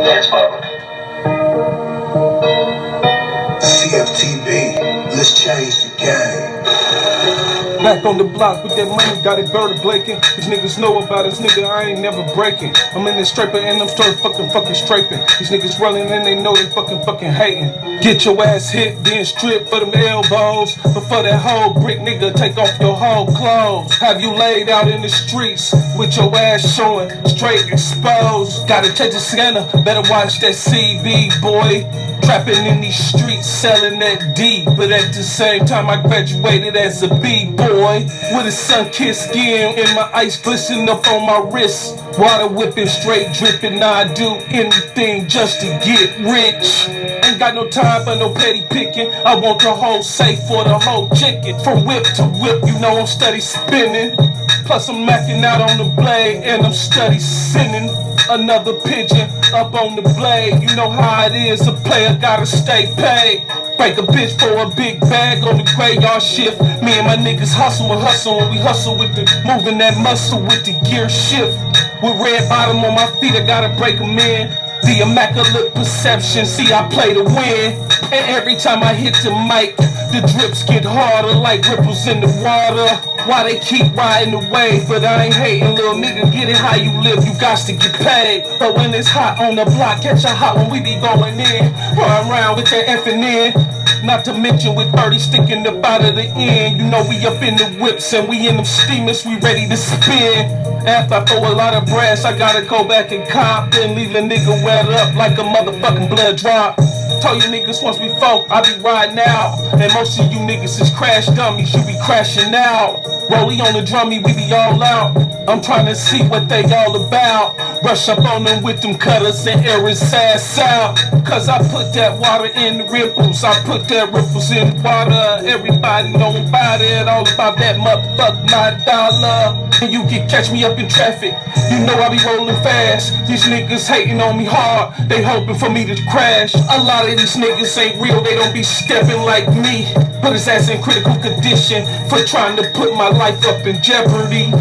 Dance public. CFTV, let's change the game. Back on the block with that money, got it bird blaking. These niggas know about this nigga, I ain't never breaking. I'm in this scraper and I'm straight fucking scraping. These niggas running and they know they fucking hating. Get your ass hit, then strip for them elbows. Before that whole brick nigga take off your whole clothes. Have you laid out in the streets with your ass showing, straight exposed. Gotta check the scanner, better watch that CB, boy. Trapping in these streets, selling that D. But at the same time, I graduated as a B-boy. With a sun-kissed skin and my ice glistening up on my wrist. Water whipping, straight dripping. I do anything just to get rich. Ain't got no time for no petty picking. I want the whole safe for the whole chicken. From whip to whip, you know I'm steady spinning. Plus I'm macking out on the blade and I'm steady sinning. Another pigeon up on the blade. You know how it is, a player gotta stay paid. Break a bitch for a big bag on the graveyard shift. Me and my niggas hustle and we hustle with the moving that muscle with the gear shift. With red bottom on my feet, I gotta break them in. The immaculate perception, see I play to win. And every time I hit the mic, the drips get harder like ripples in the water. Why they keep riding the wave, but I ain't hating, little nigga, get it how you live, you got to get paid. But when it's hot on the block, catch a hot when we be going in. Run around with that effing in. Not to mention with 30 sticking up out of the end. You know we up in the whips and we in them steamers, we ready to spin. After I throw a lot of brass, I gotta go back and cop and leave a nigga wet up like a motherfucking blood drop. Told you niggas once before, I be riding out. And most of you niggas is crash dummies, you be crashing out. Rollie on the drummy, we be all out. I'm trying to see what they all about. Rush up on them with them cutters and air his ass out. Cause I put that water in the ripples, I put that ripples in the water. Everybody know about it, all about that motherfuck my dollar. And you can catch me up in traffic, you know I be rolling fast. These niggas hating on me hard, they hoping for me to crash. A lot of these niggas ain't real, they don't be stepping like me. Put his ass in critical condition for trying to put my life up in jeopardy.